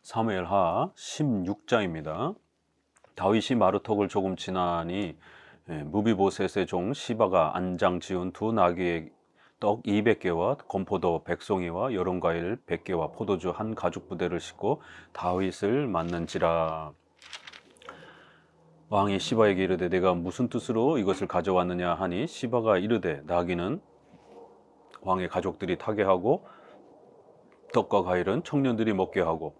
사무엘하 16장입니다. 다윗이 마루턱을 조금 지나니 무비보셋의 종 시바가 안장 지은 두 나귀의 떡 200개와 건포도 100송이와 여름 과일 100개와 포도주 한 가죽 부대를 싣고 다윗을 맞는지라. 왕이 시바에게 이르되 내가 무슨 뜻으로 이것을 가져왔느냐 하니 시바가 이르되 나귀는 왕의 가족들이 타게 하고 떡과 과일은 청년들이 먹게 하고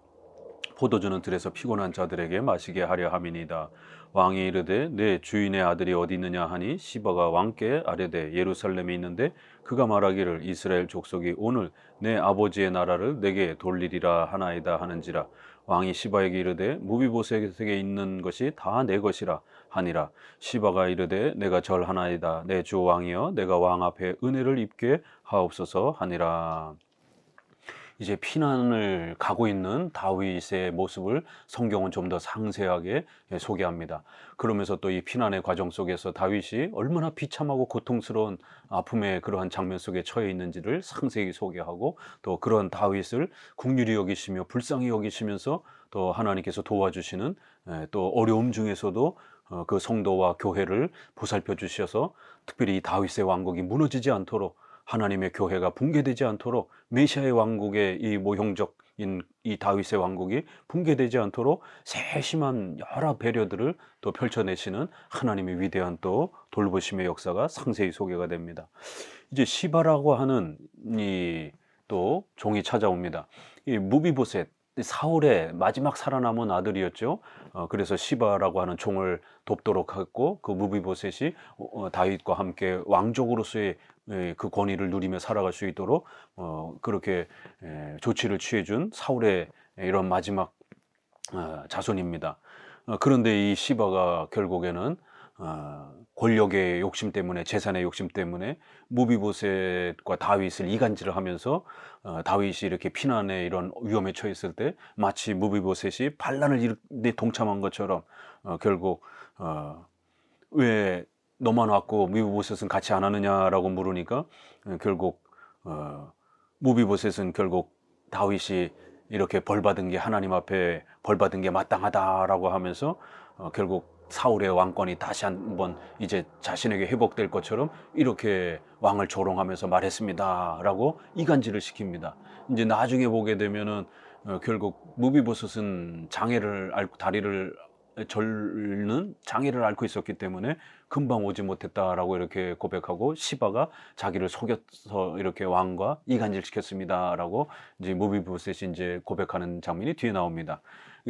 포도주는 들에서 피곤한 자들에게 마시게 하려 함이니이다. 왕이 이르되 내 주인의 아들이 어디 있느냐 하니 시바가 왕께 아뢰되 예루살렘에 있는데 그가 말하기를 이스라엘 족속이 오늘 내 아버지의 나라를 내게 돌리리라 하나이다 하는지라. 왕이 시바에게 이르되 무비보셋에게 있는 것이 다 내 것이라 하니라. 시바가 이르되 내가 절하나이다. 내 주 왕이여 내가 왕 앞에 은혜를 입게 하옵소서 하니라. 이제 피난을 가고 있는 다윗의 모습을 성경은 좀 더 상세하게 소개합니다. 그러면서 또 이 피난의 과정 속에서 다윗이 얼마나 비참하고 고통스러운 아픔의 그러한 장면 속에 처해 있는지를 상세히 소개하고, 또 그런 다윗을 긍휼히 여기시며 불쌍히 여기시면서 또 하나님께서 도와주시는, 또 어려움 중에서도 그 성도와 교회를 보살펴 주셔서 특별히 이 다윗의 왕국이 무너지지 않도록, 하나님의 교회가 붕괴되지 않도록, 메시아의 왕국의 이 모형적인 이 다윗의 왕국이 붕괴되지 않도록 세심한 여러 배려들을 또 펼쳐내시는 하나님의 위대한 또 돌보심의 역사가 상세히 소개가 됩니다. 이제 시바라고 하는 이 또 종이 찾아옵니다. 이 무비보셋, 사울의 마지막 살아남은 아들이었죠. 그래서 시바라고 하는 종을 돕도록 했고, 그 무비보셋이 다윗과 함께 왕족으로서의 그 권위를 누리며 살아갈 수 있도록 그렇게 조치를 취해준 사울의 이런 마지막 자손입니다. 그런데 이 시바가 결국에는 권력의 욕심 때문에, 재산의 욕심 때문에 무비보셋과 다윗을 이간질을 하면서 다윗이 이렇게 피난의 이런 위험에 처했을 때 마치 무비보셋이 반란을 일으키는데 동참한 것처럼 결국 왜 너만 왔고 무비보셋은 같이 안 하느냐라고 물으니까 결국 무비보셋은 결국 다윗이 이렇게 벌받은 게, 하나님 앞에 벌받은 게 마땅하다라고 하면서 결국 사울의 왕권이 다시 한번 이제 자신에게 회복될 것처럼 이렇게 왕을 조롱하면서 말했습니다라고 이간질을 시킵니다. 이제 나중에 보게 되면은 결국 무비보셋은 장애를 앓고, 다리를 절는 장애를 앓고 있었기 때문에 금방 오지 못했다라고 이렇게 고백하고, 시바가 자기를 속여서 이렇게 왕과 이간질시켰습니다라고 이제 무비보셋이 이제 고백하는 장면이 뒤에 나옵니다.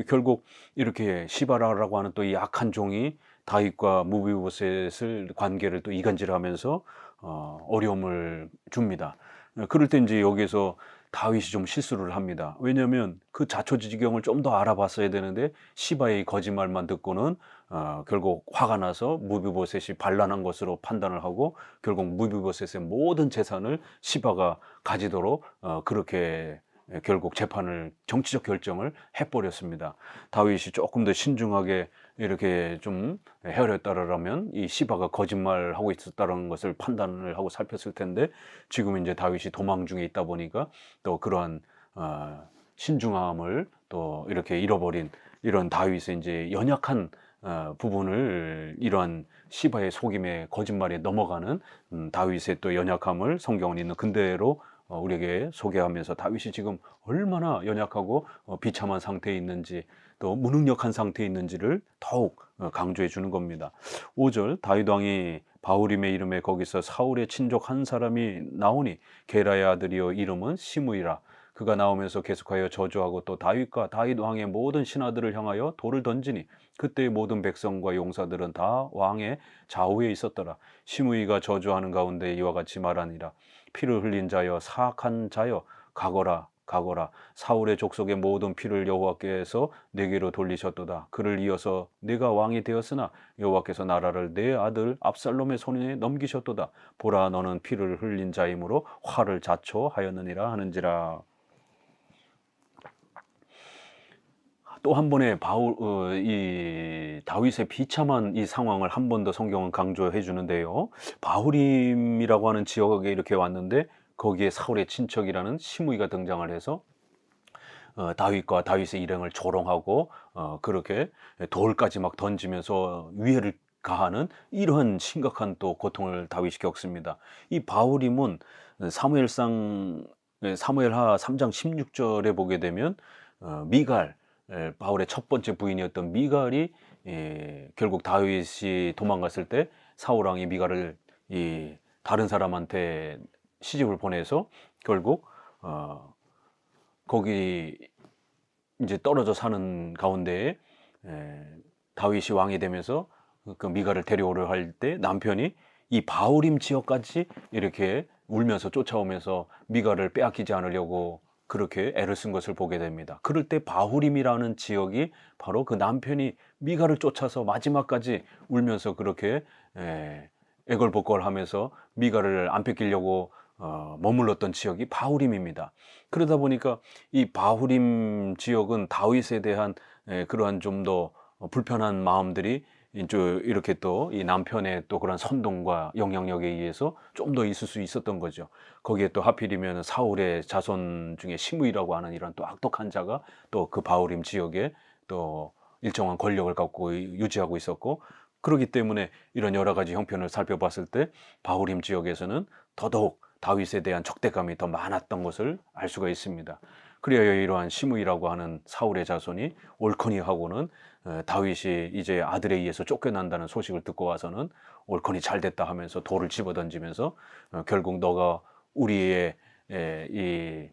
결국 이렇게 시바라라고 하는 또 이 악한 종이 다윗과 무비보셋을 관계를 또 이간질하면서 어려움을 줍니다. 그럴 때 이제 여기서 다윗이 좀 실수를 합니다. 왜냐하면 그 자초지경을 좀 더 알아봤어야 되는데 시바의 거짓말만 듣고는 결국 화가 나서 무비보셋이 반란한 것으로 판단을 하고, 결국 무비보셋의 모든 재산을 시바가 가지도록 그렇게 결국 재판을, 정치적 결정을 해버렸습니다. 다윗이 조금 더 신중하게 이렇게 좀 헤아렸다라면 이 시바가 거짓말하고 있었다는 것을 판단을 하고 살폈을 텐데, 지금 이제 다윗이 도망 중에 있다 보니까 또 그러한 신중함을 또 이렇게 잃어버린 이런 다윗의 이제 연약한 부분을, 이러한 시바의 속임에, 거짓말에 넘어가는 다윗의 또 연약함을 성경은 있는 근대로 우리에게 소개하면서 다윗이 지금 얼마나 연약하고 비참한 상태에 있는지, 또 무능력한 상태에 있는지를 더욱 강조해 주는 겁니다. 5절, 다윗 왕이 바후림의 이름에 거기서 사울의 친족 한 사람이 나오니 게라의 아들이요 이름은 시므이라. 그가 나오면서 계속하여 저주하고 또 다윗과 다윗 왕의 모든 신하들을 향하여 돌을 던지니 그때의 모든 백성과 용사들은 다 왕의 좌우에 있었더라. 시므이가 저주하는 가운데 이와 같이 말하니라. 피를 흘린 자여, 사악한 자여, 가거라 가거라. 사울의 족속의 모든 피를 여호와께서 내게로 돌리셨도다. 그를 이어서 내가 왕이 되었으나 여호와께서 나라를 내 아들 압살롬의 손에 넘기셨도다. 보라, 너는 피를 흘린 자이므로 화를 자초하였느니라 하는지라. 또 한 번의 이 다윗의 비참한 이 상황을 한 번 더 성경은 강조해 주는데요. 바후림이라고 하는 지역에 이렇게 왔는데 거기에 사울의 친척이라는 시므이가 등장을 해서 다윗과 다윗의 일행을 조롱하고 그렇게 돌까지 막 던지면서 위해를 가하는 이러한 심각한 또 고통을 다윗이 겪습니다. 이 바울임은 사무엘상 사무엘하 3장 16절에 보게 되면 미갈 바울의 첫 번째 부인이었던 미갈이 결국 다윗이 도망갔을 때 사울 왕이 미갈을 다른 사람한테 시집을 보내서 결국 거기 이제 떨어져 사는 가운데에 다윗이 왕이 되면서 그 미갈을 데려오려 할 때 남편이 이 바울임 지역까지 이렇게 울면서 쫓아오면서 미갈을 빼앗기지 않으려고 그렇게 애를 쓴 것을 보게 됩니다. 그럴 때 바후림이라는 지역이 바로 그 남편이 미갈을 쫓아서 마지막까지 울면서 그렇게 애걸복걸하면서 미갈을 안 뺏기려고 머물렀던 지역이 바후림입니다. 그러다 보니까 이 바후림 지역은 다윗에 대한 그러한 좀 더 불편한 마음들이 이렇게 또 이 남편의 또 그런 선동과 영향력에 의해서 좀 더 있을 수 있었던 거죠. 거기에 또 하필이면 사울의 자손 중에 시므이라고 하는 이런 또 악독한 자가 또 그 바후림 지역에 또 일정한 권력을 갖고 유지하고 있었고, 그렇기 때문에 이런 여러 가지 형편을 살펴봤을 때 바후림 지역에서는 더더욱 다윗에 대한 적대감이 더 많았던 것을 알 수가 있습니다. 그래야 이러한 시므이라고 하는 사울의 자손이 옳거니하고는 다윗이 이제 아들에 의해서 쫓겨난다는 소식을 듣고 와서는 옳거니 잘됐다 하면서 돌을 집어던지면서 결국 너가 우리의 이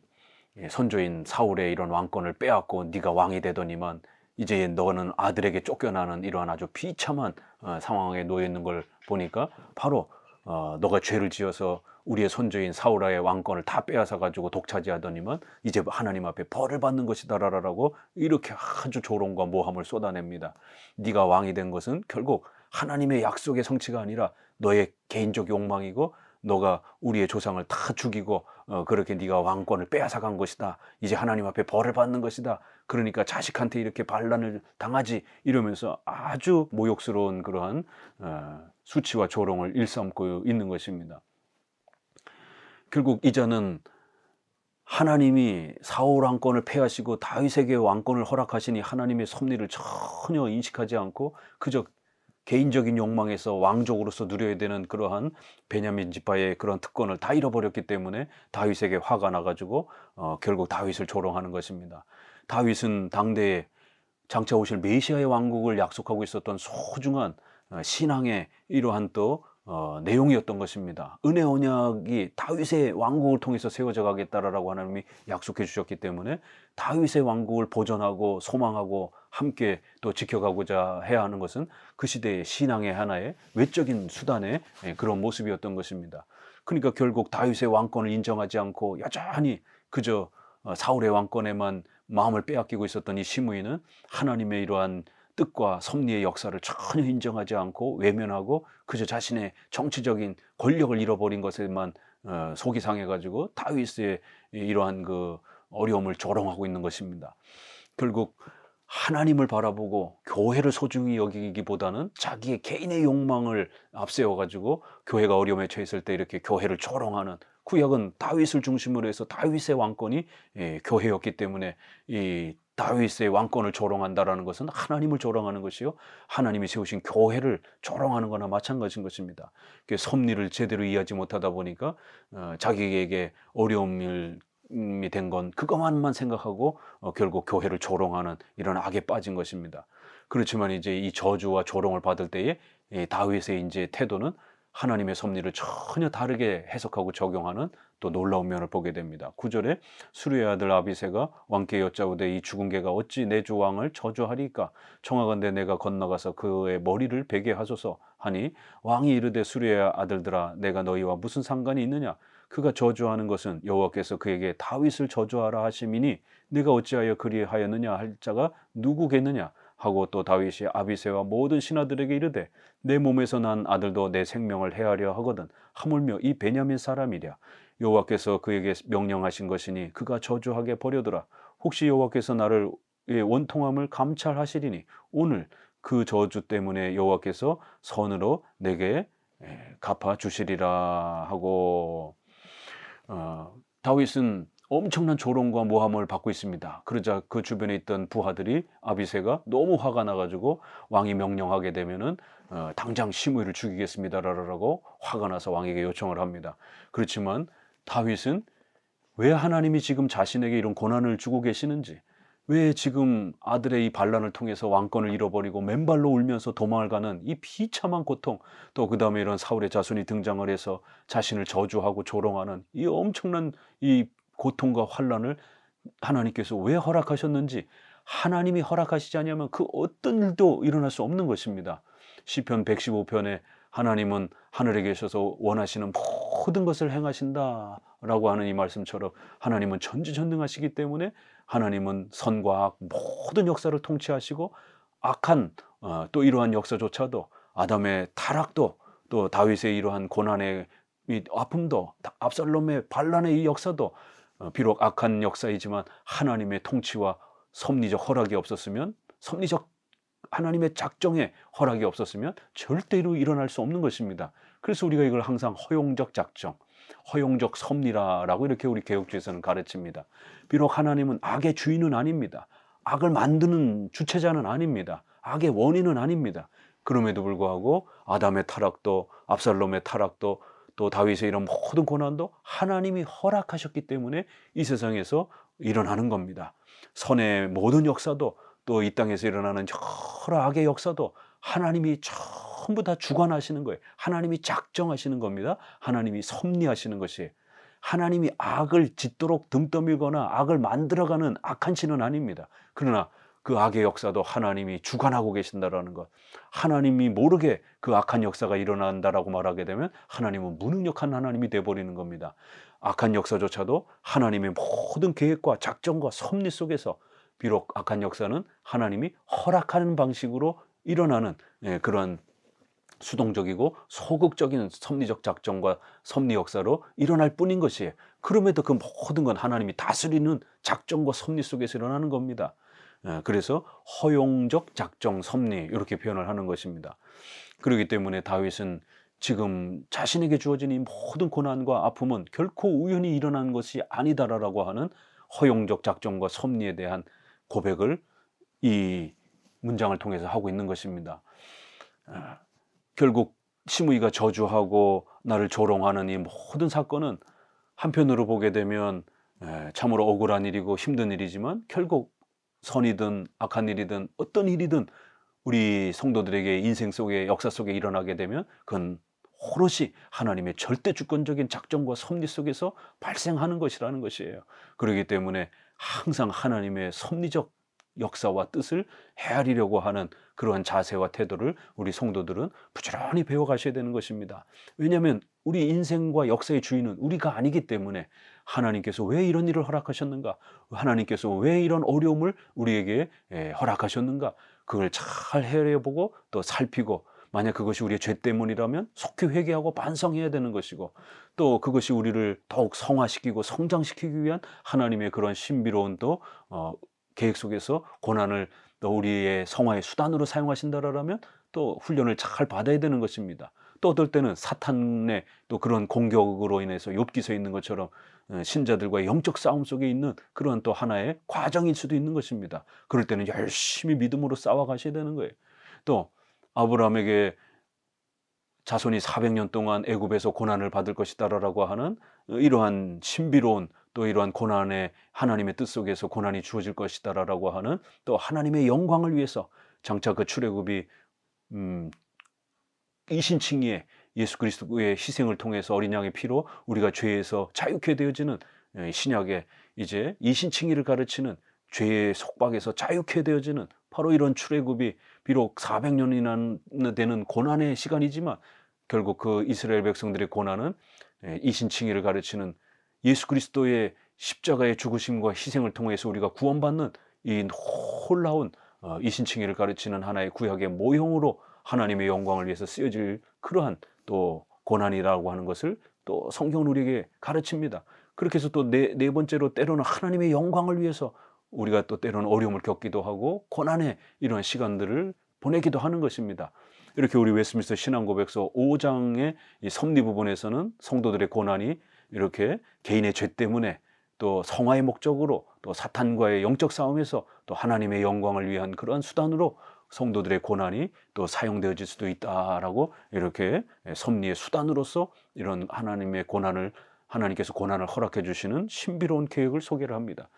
선조인 사울의 이런 왕권을 빼앗고 네가 왕이 되더니만 이제 너는 아들에게 쫓겨나는 이러한 아주 비참한 상황에 놓여 있는 걸 보니까 바로 너가 죄를 지어서 우리의 선조인 사울의 왕권을 다 빼앗아 가지고 독차지하더니만 이제 하나님 앞에 벌을 받는 것이다라고 이렇게 아주 조롱과 모함을 쏟아냅니다. 네가 왕이 된 것은 결국 하나님의 약속의 성취가 아니라 너의 개인적 욕망이고 너가 우리의 조상을 다 죽이고 그렇게 네가 왕권을 빼앗아간 것이다. 이제 하나님 앞에 벌을 받는 것이다. 그러니까 자식한테 이렇게 반란을 당하지, 이러면서 아주 모욕스러운 그러한 수치와 조롱을 일삼고 있는 것입니다. 결국 이자는 하나님이 사울 왕권을 패하시고 다윗에게 왕권을 허락하시니 하나님의 섭리를 전혀 인식하지 않고 그저 개인적인 욕망에서 왕족으로서 누려야 되는 그러한 베냐민 지파의 그런 특권을 다 잃어버렸기 때문에 다윗에게 화가 나가지고 결국 다윗을 조롱하는 것입니다. 다윗은 당대에 장차 오실 메시아의 왕국을 약속하고 있었던 소중한 신앙의 이러한 또 내용이었던 것입니다. 은혜 언약이 다윗의 왕국을 통해서 세워져 가겠다라고 하나님이 약속해 주셨기 때문에 다윗의 왕국을 보존하고 소망하고 함께 또 지켜가고자 해야 하는 것은 그 시대의 신앙의 하나의 외적인 수단의 그런 모습이었던 것입니다. 그러니까 결국 다윗의 왕권을 인정하지 않고 여전히 그저 사울의 왕권에만 마음을 빼앗기고 있었던 이 시므이는 하나님의 이러한 뜻과 섭리의 역사를 전혀 인정하지 않고 외면하고 그저 자신의 정치적인 권력을 잃어버린 것에만 속이 상해가지고 다윗의 이러한 그 어려움을 조롱하고 있는 것입니다. 결국 하나님을 바라보고 교회를 소중히 여기기보다는 자기의 개인의 욕망을 앞세워가지고 교회가 어려움에 처했을 때 이렇게 교회를 조롱하는, 구약은 다윗을 중심으로 해서 다윗의 왕권이 교회였기 때문에 이 다윗의 왕권을 조롱한다라는 것은 하나님을 조롱하는 것이요, 하나님이 세우신 교회를 조롱하는 거나 마찬가지인 것입니다. 섭리를 제대로 이해하지 못하다 보니까 자기에게 어려움이 된 건 그것만만 생각하고 결국 교회를 조롱하는 이런 악에 빠진 것입니다. 그렇지만 이제 이 저주와 조롱을 받을 때에 다윗의 이제 태도는 하나님의 섭리를 전혀 다르게 해석하고 적용하는 또 놀라운 면을 보게 됩니다. 9절에 수르의 아들 아비새가 왕께 여짜오되 이 죽은 개가 어찌 내 주 왕을 저주하리까? 청하건대 내가 건너가서 그의 머리를 베게 하소서 하니 왕이 이르되 수르의 아들들아 내가 너희와 무슨 상관이 있느냐? 그가 저주하는 것은 여호와께서 그에게 다윗을 저주하라 하심이니 네가 어찌하여 그리하였느냐 할 자가 누구겠느냐? 하고 또 다윗이 아비새와 모든 신하들에게 이르되 내 몸에서 난 아들도 내 생명을 해하려 하거든 하물며 이 베냐민 사람이랴. 여호와께서 그에게 명령하신 것이니 그가 저주하게 버려두라. 혹시 여호와께서 나를 원통함을 감찰하시리니 오늘 그 저주 때문에 여호와께서 선으로 내게 갚아 주시리라 하고 다윗은 엄청난 조롱과 모함을 받고 있습니다. 그러자 그 주변에 있던 부하들이 아비새가 너무 화가 나가지고 왕이 명령하게 되면은 당장 시므이를 죽이겠습니다라고 화가 나서 왕에게 요청을 합니다. 그렇지만 다윗은 왜 하나님이 지금 자신에게 이런 고난을 주고 계시는지, 왜 지금 아들의 이 반란을 통해서 왕권을 잃어버리고 맨발로 울면서 도망을 가는 이 비참한 고통, 또 그 다음에 이런 사울의 자손이 등장을 해서 자신을 저주하고 조롱하는 이 엄청난 이 고통과 환란을 하나님께서 왜 허락하셨는지, 하나님이 허락하시지 않으면 그 어떤 일도 일어날 수 없는 것입니다. 시편 115편에 하나님은 하늘에 계셔서 원하시는 모든 것을 행하신다라고 하는 이 말씀처럼 하나님은 전지전능하시기 때문에 하나님은 선과 악 모든 역사를 통치하시고, 악한 또 이러한 역사조차도, 아담의 타락도, 또 다윗의 이러한 고난의 이 아픔도, 압살롬의 반란의 이 역사도, 비록 악한 역사이지만 하나님의 통치와 섭리적 허락이 없었으면, 섭리적 하나님의 작정에 허락이 없었으면 절대로 일어날 수 없는 것입니다. 그래서 우리가 이걸 항상 허용적 작정, 허용적 섭리라고 이렇게 우리 개혁주에서는 가르칩니다. 비록 하나님은 악의 주인은 아닙니다. 악을 만드는 주체자는 아닙니다. 악의 원인은 아닙니다. 그럼에도 불구하고 아담의 타락도, 압살롬의 타락도, 또 다윗의 이런 모든 고난도 하나님이 허락하셨기 때문에 이 세상에서 일어나는 겁니다. 선의 모든 역사도, 또 이 땅에서 일어나는 여러 악의 역사도 하나님이 전부 다 주관하시는 거예요. 하나님이 작정하시는 겁니다. 하나님이 섭리하시는 것이에요. 하나님이 악을 짓도록 등 떠밀거나 악을 만들어가는 악한 신은 아닙니다. 그러나 그 악의 역사도 하나님이 주관하고 계신다라는 것, 하나님이 모르게 그 악한 역사가 일어난다라고 말하게 되면 하나님은 무능력한 하나님이 되어버리는 겁니다. 악한 역사조차도 하나님의 모든 계획과 작정과 섭리 속에서, 비록 악한 역사는 하나님이 허락하는 방식으로 일어나는 그런 수동적이고 소극적인 섭리적 작정과 섭리 역사로 일어날 뿐인 것이에요. 그럼에도 그 모든 건 하나님이 다스리는 작정과 섭리 속에서 일어나는 겁니다. 그래서 허용적 작정, 섭리, 이렇게 표현을 하는 것입니다. 그렇기 때문에 다윗은 지금 자신에게 주어진 이 모든 고난과 아픔은 결코 우연히 일어난 것이 아니다라고 하는 허용적 작정과 섭리에 대한 고백을 이 문장을 통해서 하고 있는 것입니다. 결국 시므이가 저주하고 나를 조롱하는 이 모든 사건은 한편으로 보게 되면 참으로 억울한 일이고 힘든 일이지만, 결국 선이든 악한 일이든 어떤 일이든 우리 성도들에게 인생 속에, 역사 속에 일어나게 되면 그건 오롯이 하나님의 절대 주권적인 작정과 섭리 속에서 발생하는 것이라는 것이에요. 그렇기 때문에 항상 하나님의 섭리적 역사와 뜻을 헤아리려고 하는 그러한 자세와 태도를 우리 성도들은 부지런히 배워가셔야 되는 것입니다. 왜냐하면 우리 인생과 역사의 주인은 우리가 아니기 때문에, 하나님께서 왜 이런 일을 허락하셨는가, 하나님께서 왜 이런 어려움을 우리에게 허락하셨는가, 그걸 잘 헤아려보고 또 살피고, 만약 그것이 우리의 죄 때문이라면 속히 회개하고 반성해야 되는 것이고, 또 그것이 우리를 더욱 성화시키고 성장시키기 위한 하나님의 그런 신비로운 또 계획 속에서 고난을 또 우리의 성화의 수단으로 사용하신다라면 또 훈련을 잘 받아야 되는 것입니다. 또 어떨 때는 사탄의 또 그런 공격으로 인해서 욥기서에 있는 것처럼 신자들과의 영적 싸움 속에 있는 그런 또 하나의 과정일 수도 있는 것입니다. 그럴 때는 열심히 믿음으로 싸워가셔야 되는 거예요. 또 아브라함에게 자손이 400년 동안 애굽에서 고난을 받을 것이다라고 하는 이러한 신비로운, 또 이러한 고난의 하나님의 뜻 속에서 고난이 주어질 것이다라고 하는 또 하나님의 영광을 위해서, 장차 그 출애굽이 이신칭의의 예수 그리스도의 희생을 통해서 어린 양의 피로 우리가 죄에서 자유케 되어지는, 신약의 이제 이신칭의를 가르치는 죄의 속박에서 자유케 되어지는 바로 이런 출애굽이 비록 400년이나 되는 고난의 시간이지만, 결국 그 이스라엘 백성들의 고난은 이신칭의를 가르치는 예수 그리스도의 십자가의 죽으심과 희생을 통해서 우리가 구원받는 이 놀라운 이신칭의를 가르치는 하나의 구약의 모형으로 하나님의 영광을 위해서 쓰여질 그러한 또 고난이라고 하는 것을 또 성경은 우리에게 가르칩니다. 그렇게 해서 또 네 번째로, 때로는 하나님의 영광을 위해서 우리가 또 때로는 어려움을 겪기도 하고 고난의 이런 시간들을 보내기도 하는 것입니다. 이렇게 우리 웨스트민스터 신앙고백서 5장의 이 섭리 부분에서는 성도들의 고난이 이렇게 개인의 죄 때문에, 또 성화의 목적으로 또 사탄과의 영적 싸움에서 또 하나님의 영광을 위한 그러한 수단으로 성도들의 고난이 또 사용되어질 수도 있다라고 이렇게 섭리의 수단으로서 이런 하나님께서 고난을 허락해 주시는 신비로운 계획을 소개를 합니다.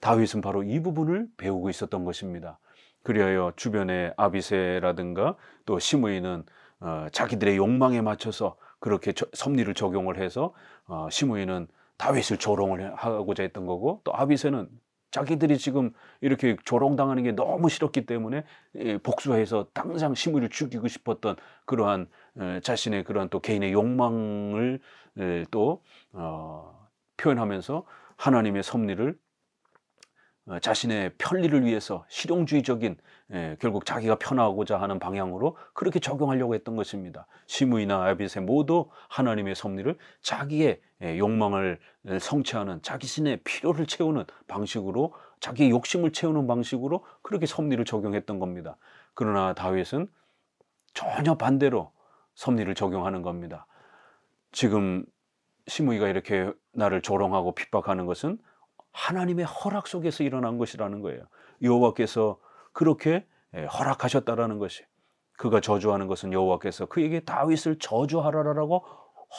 다윗은 바로 이 부분을 배우고 있었던 것입니다. 그리하여 주변의 아비새라든가 또 시므이는 자기들의 욕망에 맞춰서 그렇게 섭리를 적용을 해서 시므이는 다윗을 조롱을 하고자 했던 거고, 또 아비새는 자기들이 지금 이렇게 조롱당하는 게 너무 싫었기 때문에 복수해서 당장 시므이를 죽이고 싶었던 그러한 자신의 그러한 또 개인의 욕망을 또 표현하면서 하나님의 섭리를 자신의 편리를 위해서 실용주의적인 결국 자기가 편하고자 하는 방향으로 그렇게 적용하려고 했던 것입니다. 시므이나 아비새 모두 하나님의 섭리를 자기의 욕망을 성취하는, 자신의 필요를 채우는 방식으로, 자기의 욕심을 채우는 방식으로 그렇게 섭리를 적용했던 겁니다. 그러나 다윗은 전혀 반대로 섭리를 적용하는 겁니다. 지금 시므이가 이렇게 나를 조롱하고 핍박하는 것은 하나님의 허락 속에서 일어난 것이라는 거예요. 여호와께서 그렇게 허락하셨다라는 것이, 그가 저주하는 것은 여호와께서 그에게 다윗을 저주하라라고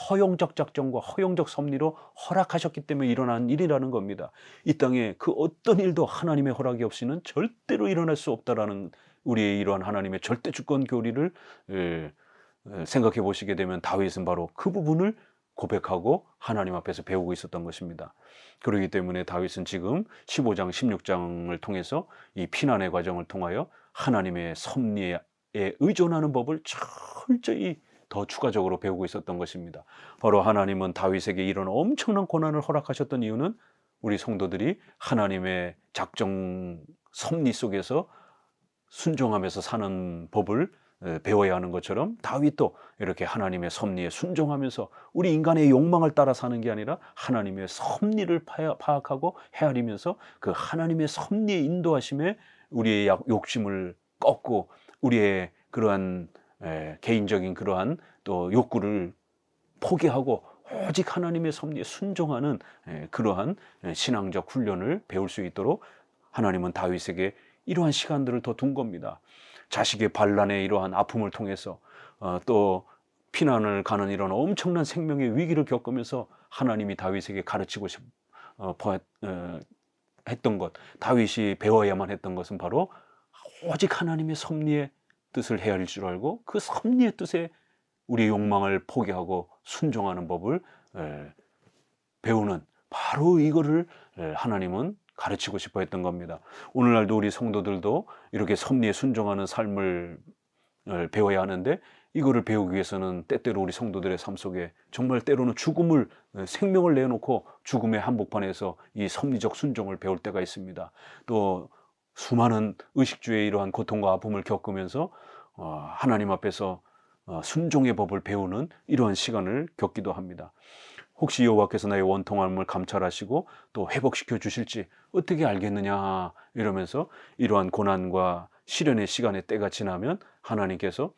허용적 작정과 허용적 섭리로 허락하셨기 때문에 일어난 일이라는 겁니다. 이 땅에 그 어떤 일도 하나님의 허락이 없이는 절대로 일어날 수 없다라는 우리의 이러한 하나님의 절대 주권 교리를 생각해 보시게 되면 다윗은 바로 그 부분을 고백하고 하나님 앞에서 배우고 있었던 것입니다. 그렇기 때문에 다윗은 지금 15장, 16장을 통해서 이 피난의 과정을 통하여 하나님의 섭리에 의존하는 법을 철저히 더 추가적으로 배우고 있었던 것입니다. 바로 하나님은 다윗에게 이런 엄청난 고난을 허락하셨던 이유는 우리 성도들이 하나님의 작정 섭리 속에서 순종하면서 사는 법을 배워야 하는 것처럼, 다윗도 이렇게 하나님의 섭리에 순종하면서 우리 인간의 욕망을 따라 사는 게 아니라 하나님의 섭리를 파악하고 헤아리면서 그 하나님의 섭리의 인도하심에 우리의 욕심을 꺾고 우리의 그러한 개인적인 그러한 또 욕구를 포기하고 오직 하나님의 섭리에 순종하는 그러한 신앙적 훈련을 배울 수 있도록 하나님은 다윗에게 이러한 시간들을 더 둔 겁니다. 자식의 반란의 이러한 아픔을 통해서 또 피난을 가는 이런 엄청난 생명의 위기를 겪으면서 하나님이 다윗에게 가르치고 했던 것, 다윗이 배워야만 했던 것은 바로 오직 하나님의 섭리의 뜻을 헤아릴 줄 알고 그 섭리의 뜻에 우리의 욕망을 포기하고 순종하는 법을 배우는, 바로 이거를 하나님은 가르치고 싶어 했던 겁니다. 오늘날도 우리 성도들도 이렇게 섭리에 순종하는 삶을 배워야 하는데, 이거를 배우기 위해서는 때때로 우리 성도들의 삶 속에 정말 때로는 생명을 내놓고 죽음의 한복판에서 이 섭리적 순종을 배울 때가 있습니다. 또 수많은 의식주의 이러한 고통과 아픔을 겪으면서 하나님 앞에서 순종의 법을 배우는 이러한 시간을 겪기도 합니다. 혹시 여호와께서 나의 원통함을 감찰하시고 또 회복시켜 주실지 어떻게 알겠느냐 이러면서 이러한 고난과 시련의 시간의 때가 지나면 하나님께서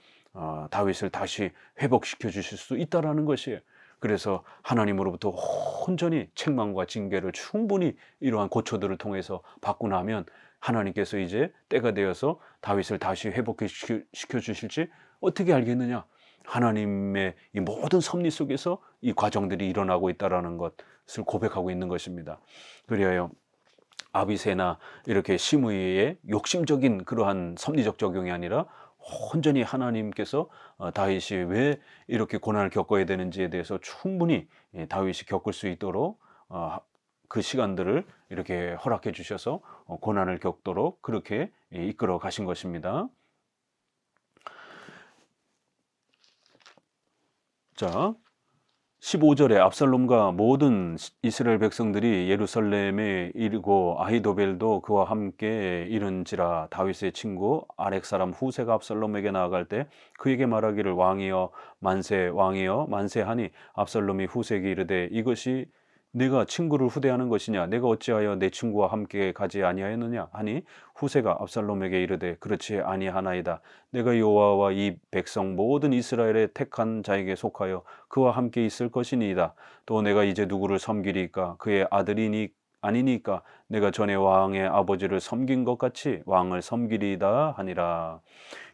다윗을 다시 회복시켜 주실 수 있다라는 것이에요. 그래서 하나님으로부터 온전히 책망과 징계를 충분히 이러한 고초들을 통해서 받고 나면 하나님께서 이제 때가 되어서 다윗을 다시 회복시켜 주실지 어떻게 알겠느냐? 하나님의 이 모든 섭리 속에서 이 과정들이 일어나고 있다는 것을 고백하고 있는 것입니다. 그리하여 아비새나 이렇게 시므이의 욕심적인 그러한 섭리적 적용이 아니라 온전히 하나님께서 다윗이 왜 이렇게 고난을 겪어야 되는지에 대해서 충분히 다윗이 겪을 수 있도록 그 시간들을 이렇게 허락해 주셔서 고난을 겪도록 그렇게 이끌어 가신 것입니다. 자, 15절에 압살롬과 모든 이스라엘 백성들이 예루살렘에 이르고 아히도벨도 그와 함께 이른지라. 다윗의 친구 아렉 사람 후세가 압살롬에게 나아갈 때 그에게 말하기를 왕이여 만세하니 압살롬이 후세에게 이르되 이것이 네가 친구를 후대하는 것이냐? 내가 어찌하여 내 친구와 함께 가지 아니하였느냐? 하니 후세가 압살롬에게 이르되 그렇지 아니하나이다. 내가 여호와와 이 백성 모든 이스라엘의 택한 자에게 속하여 그와 함께 있을 것이니이다. 또 내가 이제 누구를 섬기리까? 그의 아들이니 아니니까 내가 전에 왕의 아버지를 섬긴 것 같이 왕을 섬기리다 하니라.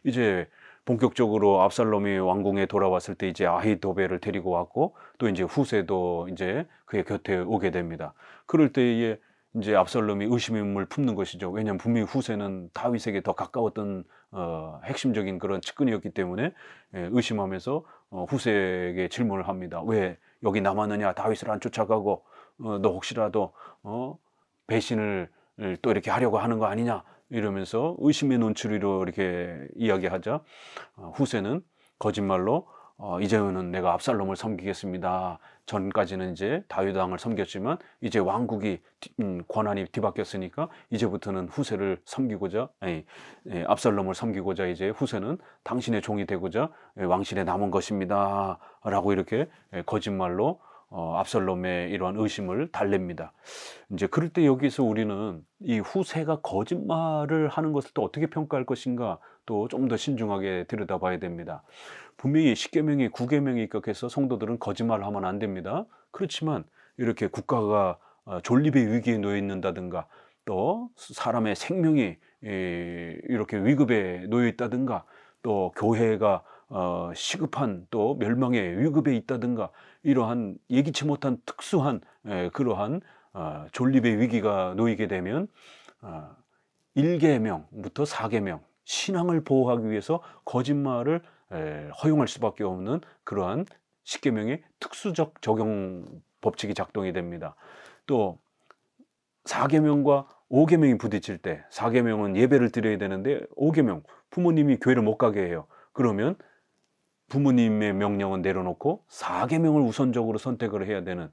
이제 본격적으로 압살롬이 왕궁에 돌아왔을 때 이제 아히도벨을 데리고 왔고 또 이제 후세도 이제 그의 곁에 오게 됩니다. 그럴 때에 이제 압살롬이 의심을 품는 것이죠. 왜냐하면 분명히 후세는 다윗에게 더 가까웠던 핵심적인 그런 측근이었기 때문에 의심하면서 후세에게 질문을 합니다. 왜 여기 남았느냐? 다윗을 안 쫓아가고 너 혹시라도 배신을 또 이렇게 하려고 하는 거 아니냐? 이러면서 의심의 눈초리로 이렇게 이야기하자 후세는 거짓말로 이제는 내가 압살롬을 섬기겠습니다. 전까지는 이제 다윗 왕을 섬겼지만 이제 왕국이 권한이 뒤바뀌었으니까 이제부터는 후세를 섬기고자 압살롬을 섬기고자 이제 후세는 당신의 종이 되고자 왕실에 남은 것입니다. 라고 이렇게 거짓말로 압살롬의 이러한 의심을 달랩니다. 이제 그럴 때 여기서 우리는 이 후세가 거짓말을 하는 것을 또 어떻게 평가할 것인가 또 좀 더 신중하게 들여다봐야 됩니다. 분명히 십계명이 구계명이 입각해서 성도들은 거짓말을 하면 안 됩니다. 그렇지만 이렇게 국가가 존립의 위기에 놓여 있는다든가 또 사람의 생명이 이렇게 위급에 놓여 있다든가 또 교회가 시급한 또 멸망의 위급에 있다든가 이러한 예기치 못한 특수한 그러한 존립의 위기가 놓이게 되면 1계명부터 4계명 신앙을 보호하기 위해서 거짓말을 허용할 수밖에 없는 그러한 십계명의 특수적 적용 법칙이 작동이 됩니다. 또 4계명과 5계명이 부딪힐 때 4계명은 예배를 드려야 되는데 5계명 부모님이 교회를 못 가게 해요. 그러면 부모님의 명령은 내려놓고 4계명을 우선적으로 선택을 해야 되는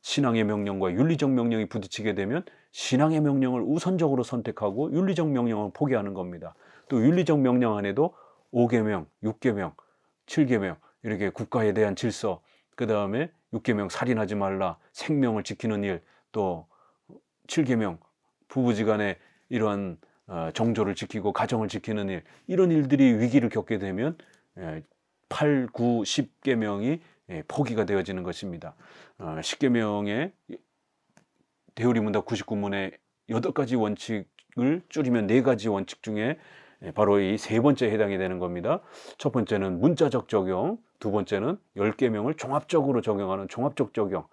신앙의 명령과 윤리적 명령이 부딪히게 되면 신앙의 명령을 우선적으로 선택하고 윤리적 명령을 포기하는 겁니다. 또 윤리적 명령 안에도 5계명, 6계명, 7계명 이렇게 국가에 대한 질서, 그 다음에 6계명 살인하지 말라, 생명을 지키는 일, 또 7계명 부부지간에 이러한 정조를 지키고 가정을 지키는 일, 이런 일들이 위기를 겪게 되면 8, 9, 10계명이 포기가 되어지는 것입니다. 10계명의 대우리문답 99문의 8가지 원칙을 줄이면 4가지 원칙 중에 바로 이 세 번째에 해당이 되는 겁니다. 첫 번째는 문자적 적용, 두 번째는 10계명을 종합적으로 적용하는 종합적 적용.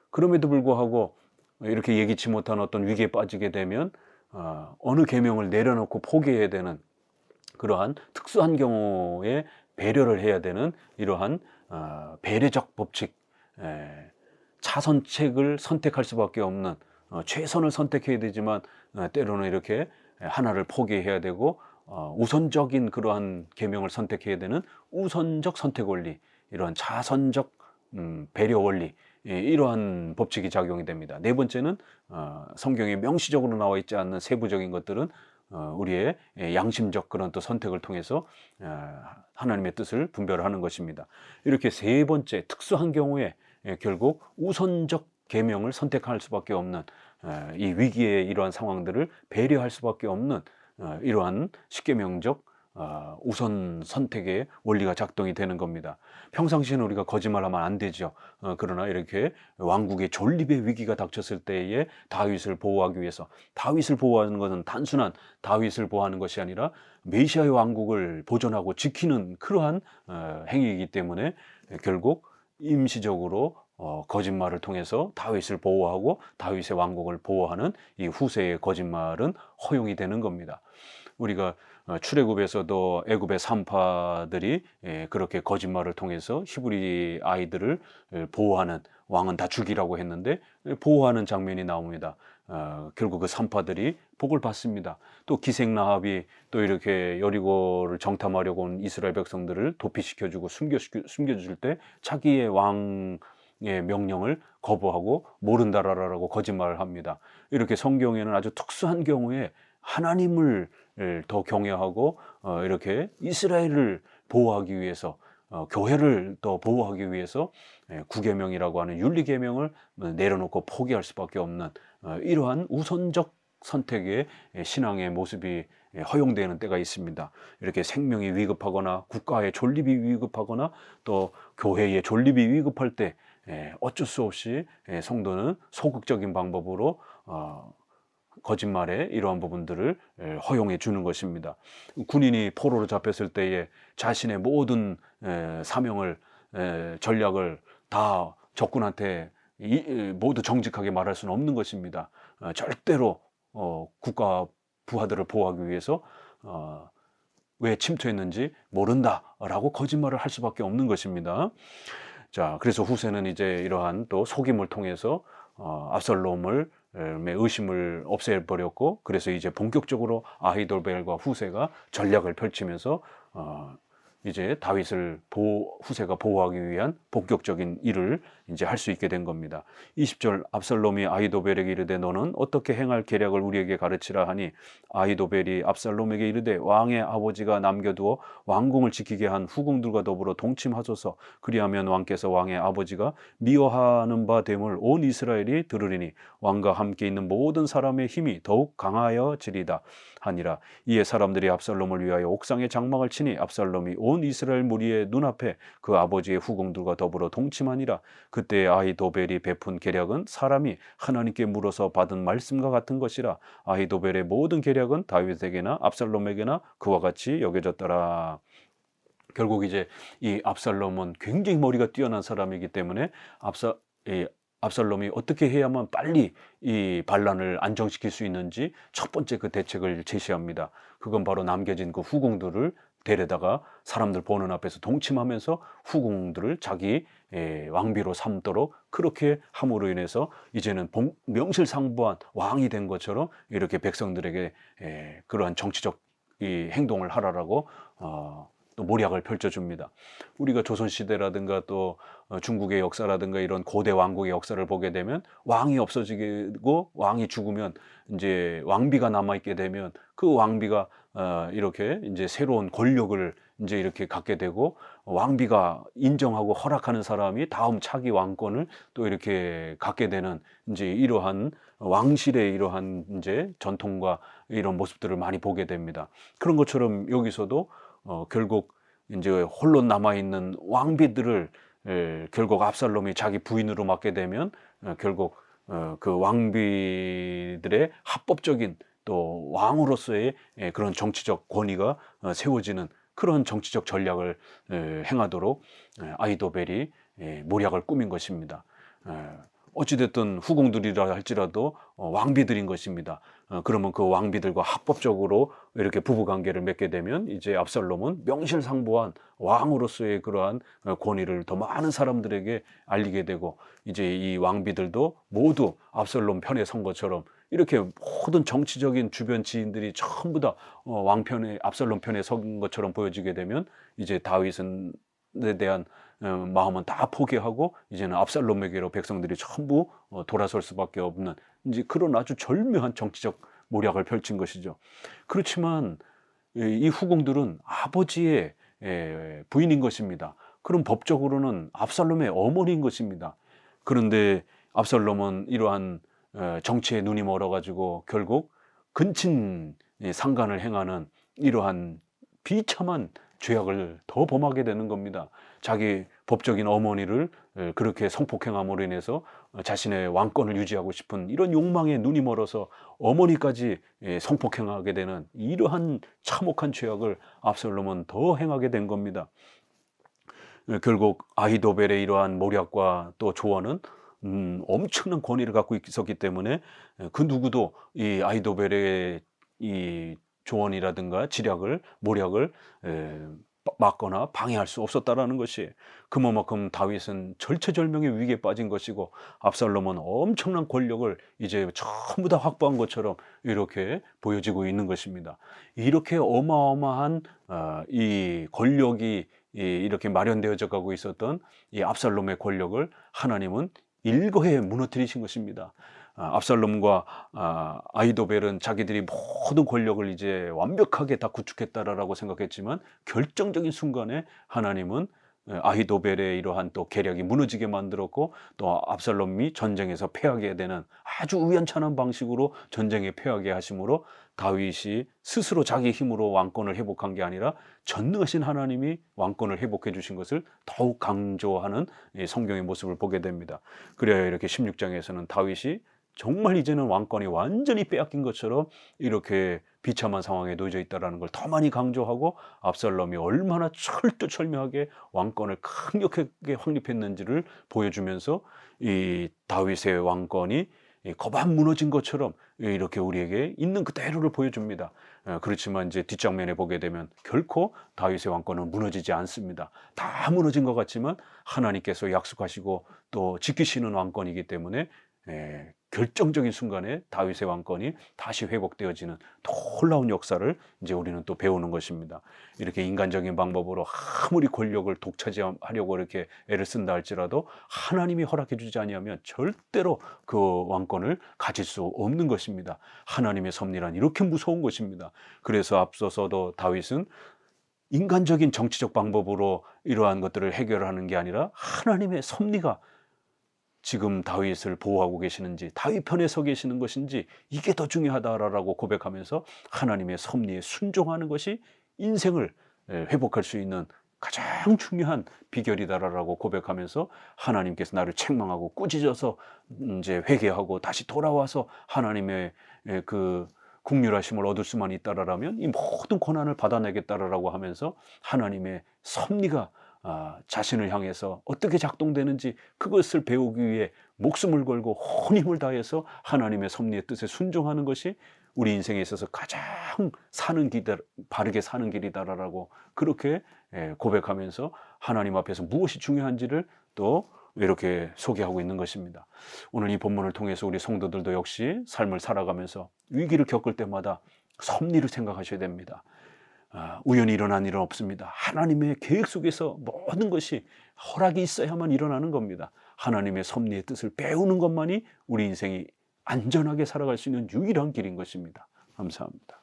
그럼에도 불구하고 이렇게 예기치 못한 어떤 위기에 빠지게 되면 어느 계명을 내려놓고 포기해야 되는 그러한 특수한 경우에 배려를 해야 되는 이러한 배려적 법칙, 차선책을 선택할 수밖에 없는 최선을 선택해야 되지만 때로는 이렇게 하나를 포기해야 되고 우선적인 그러한 계명을 선택해야 되는 우선적 선택 원리, 이러한 차선적 배려 원리, 이러한 법칙이 작용이 됩니다. 네 번째는 성경에 명시적으로 나와 있지 않는 세부적인 것들은 우리의 양심적 그런 또 선택을 통해서 하나님의 뜻을 분별하는 것입니다. 이렇게 세 번째 특수한 경우에 결국 우선적 계명을 선택할 수밖에 없는 이 위기의 이러한 상황들을 배려할 수밖에 없는 이러한 십계명적 우선 선택의 원리가 작동이 되는 겁니다. 평상시에는 우리가 거짓말하면 안 되죠. 그러나 이렇게 왕국의 존립의 위기가 닥쳤을 때에 다윗을 보호하기 위해서, 다윗을 보호하는 것은 단순한 다윗을 보호하는 것이 아니라 메시아의 왕국을 보존하고 지키는 그러한 행위이기 때문에 결국 임시적으로 거짓말을 통해서 다윗을 보호하고 다윗의 왕국을 보호하는 이 후세의 거짓말은 허용이 되는 겁니다. 우리가 출애굽에서도 애굽의 산파들이 그렇게 거짓말을 통해서 히브리 아이들을 보호하는, 왕은 다 죽이라고 했는데 보호하는 장면이 나옵니다. 결국 그 산파들이 복을 받습니다. 또 기생라합이 또 이렇게 여리고를 정탐하려고 온 이스라엘 백성들을 도피시켜주고 숨겨줄 때 자기의 왕의 명령을 거부하고 모른다라고 거짓말을 합니다. 이렇게 성경에는 아주 특수한 경우에 하나님을 더 경외하고 이렇게 이스라엘을 보호하기 위해서 교회를 더 보호하기 위해서 구계명이라고 하는 윤리계명을 내려놓고 포기할 수밖에 없는 이러한 우선적 선택의 신앙의 모습이 허용되는 때가 있습니다. 이렇게 생명이 위급하거나 국가의 존립이 위급하거나 또 교회의 존립이 위급할 때 어쩔 수 없이 성도는 소극적인 방법으로 거짓말에 이러한 부분들을 허용해 주는 것입니다. 군인이 포로로 잡혔을 때에 자신의 모든 사명을 전략을 다 적군한테 모두 정직하게 말할 수는 없는 것입니다. 절대로 국가 부하들을 보호하기 위해서 왜 침투했는지 모른다라고 거짓말을 할 수밖에 없는 것입니다. 자, 그래서 후세는 이제 이러한 또 속임을 통해서 압살롬을 의심을 없애버렸고, 그래서 이제 본격적으로 아히돌벨과 후세가 전략을 펼치면서 이제 다윗을 후세가 보호하기 위한 본격적인 일을 이제 할 수 있게 된 겁니다. 20절 압살롬이 아히도벨에게 이르되 너는 어떻게 행할 계략을 우리에게 가르치라 하니 아히도벨이 압살롬에게 이르되 왕의 아버지가 남겨두어 왕궁을 지키게 한 후궁들과 더불어 동침하소서. 그리하면 왕께서 왕의 아버지가 미워하는 바 됨을 온 이스라엘이 들으리니 왕과 함께 있는 모든 사람의 힘이 더욱 강하여지리다 하니라. 이에 사람들이 압살롬을 위하여 옥상에 장막을 치니 압살롬이 온 이스라엘 무리의 눈앞에 그 아버지의 후궁들과 더불어 동침하니라. 그때 아히도벨이 베푼 계략은 사람이 하나님께 물어서 받은 말씀과 같은 것이라. 아히도벨의 모든 계략은 다윗에게나 압살롬에게나 그와 같이 여겨졌더라. 결국 이제 이 압살롬은 굉장히 머리가 뛰어난 사람이기 때문에 압살롬이 어떻게 해야만 빨리 이 반란을 안정시킬 수 있는지 첫 번째 그 대책을 제시합니다. 그건 바로 남겨진 그 후궁들을 데려다가 사람들 보는 앞에서 동침하면서 후궁들을 자기 왕비로 삼도록 그렇게 함으로 인해서 이제는 명실상부한 왕이 된 것처럼 이렇게 백성들에게 그러한 정치적 이 행동을 하라라고 또 모략을 펼쳐줍니다. 우리가 조선시대라든가 또 중국의 역사라든가 이런 고대 왕국의 역사를 보게 되면 왕이 없어지고 왕이 죽으면 이제 왕비가 남아있게 되면 그 왕비가 이렇게 이제 새로운 권력을 이제 이렇게 갖게 되고 왕비가 인정하고 허락하는 사람이 다음 차기 왕권을 또 이렇게 갖게 되는 이제 이러한 왕실의 이러한 이제 전통과 이런 모습들을 많이 보게 됩니다. 그런 것처럼 여기서도 결국 이제 홀로 남아있는 왕비들을 결국 압살롬이 자기 부인으로 맡게 되면 결국 그 왕비들의 합법적인 또 왕으로서의 그런 정치적 권위가 세워지는 그런 정치적 전략을 행하도록 아히도벨이 모략을 꾸민 것입니다. 어찌됐든 후궁들이라 할지라도 왕비들인 것입니다. 그러면 그 왕비들과 합법적으로 이렇게 부부관계를 맺게 되면 이제 압살롬은 명실상부한 왕으로서의 그러한 권위를 더 많은 사람들에게 알리게 되고 이제 이 왕비들도 모두 압살롬 편에 선 것처럼 이렇게 모든 정치적인 주변 지인들이 전부 다 왕편에 압살롬 편에 선 것처럼 보여지게 되면 이제 다윗에 대한 마음은 다 포기하고 이제는 압살롬에게로 백성들이 전부 돌아설 수밖에 없는 이제 그런 아주 절묘한 정치적 모략을 펼친 것이죠. 그렇지만 이 후궁들은 아버지의 부인인 것입니다. 그럼 법적으로는 압살롬의 어머니인 것입니다. 그런데 압살롬은 이러한 정치에 눈이 멀어가지고 결국 근친 상간을 행하는 이러한 비참한 죄악을 더 범하게 되는 겁니다. 자기 법적인 어머니를 그렇게 성폭행함으로 인해서 자신의 왕권을 유지하고 싶은 이런 욕망에 눈이 멀어서 어머니까지 성폭행하게 되는 이러한 참혹한 죄악을 압살롬은 더 행하게 된 겁니다. 결국 아히도벨의 이러한 모략과 또 조언은 엄청난 권위를 갖고 있었기 때문에 그 누구도 이 아히도벨의 이 조언이라든가 모략을 막거나 방해할 수 없었다라는 것이 그만큼 다윗은 절체절명의 위기에 빠진 것이고 압살롬은 엄청난 권력을 이제 전부 다 확보한 것처럼 이렇게 보여지고 있는 것입니다. 이렇게 어마어마한 이 권력이 이렇게 마련되어져 가고 있었던 이 압살롬의 권력을 하나님은 일거에 무너뜨리신 것입니다. 압살롬과 아히도벨은 자기들이 모든 권력을 이제 완벽하게 다 구축했다라고 생각했지만 결정적인 순간에 하나님은 아히도벨의 이러한 또 계략이 무너지게 만들었고, 또 압살롬이 전쟁에서 패하게 되는 아주 우연찮은 방식으로 전쟁에 패하게 하심으로 다윗이 스스로 자기 힘으로 왕권을 회복한 게 아니라 전능하신 하나님이 왕권을 회복해 주신 것을 더욱 강조하는 성경의 모습을 보게 됩니다. 그래야 이렇게 16장에서는 다윗이 정말 이제는 왕권이 완전히 빼앗긴 것처럼 이렇게 비참한 상황에 놓여져 있다는 걸 더 많이 강조하고, 압살롬이 얼마나 철두철미하게 왕권을 강력하게 확립했는지를 보여주면서 이 다윗의 왕권이 거반 무너진 것처럼 이렇게 우리에게 있는 그대로를 보여줍니다. 그렇지만 이제 뒷장면에 보게 되면 결코 다윗의 왕권은 무너지지 않습니다. 다 무너진 것 같지만 하나님께서 약속하시고 또 지키시는 왕권이기 때문에 결정적인 순간에 다윗의 왕권이 다시 회복되어지는 놀라운 역사를 이제 우리는 또 배우는 것입니다. 이렇게 인간적인 방법으로 아무리 권력을 독차지하려고 이렇게 애를 쓴다 할지라도 하나님이 허락해 주지 아니하면 절대로 그 왕권을 가질 수 없는 것입니다. 하나님의 섭리란 이렇게 무서운 것입니다. 그래서 앞서서도 다윗은 인간적인 정치적 방법으로 이러한 것들을 해결하는 게 아니라 하나님의 섭리가 지금 다윗을 보호하고 계시는지, 다윗 편에 서 계시는 것인지, 이게 더 중요하다라고 고백하면서 하나님의 섭리에 순종하는 것이 인생을 회복할 수 있는 가장 중요한 비결이다라고 고백하면서 하나님께서 나를 책망하고 꾸짖어서 이제 회개하고 다시 돌아와서 하나님의 그 국률하심을 얻을 수만 있다라면 이 모든 고난을 받아내겠다라고 하면서 하나님의 섭리가 자신을 향해서 어떻게 작동되는지 그것을 배우기 위해 목숨을 걸고 온 힘을 다해서 하나님의 섭리의 뜻에 순종하는 것이 우리 인생에 있어서 가장 바르게 사는 길이다라고 그렇게 고백하면서 하나님 앞에서 무엇이 중요한지를 또 이렇게 소개하고 있는 것입니다. 오늘 이 본문을 통해서 우리 성도들도 역시 삶을 살아가면서 위기를 겪을 때마다 섭리를 생각하셔야 됩니다. 우연히 일어난 일은 없습니다. 하나님의 계획 속에서 모든 것이 허락이 있어야만 일어나는 겁니다. 하나님의 섭리의 뜻을 배우는 것만이 우리 인생이 안전하게 살아갈 수 있는 유일한 길인 것입니다. 감사합니다.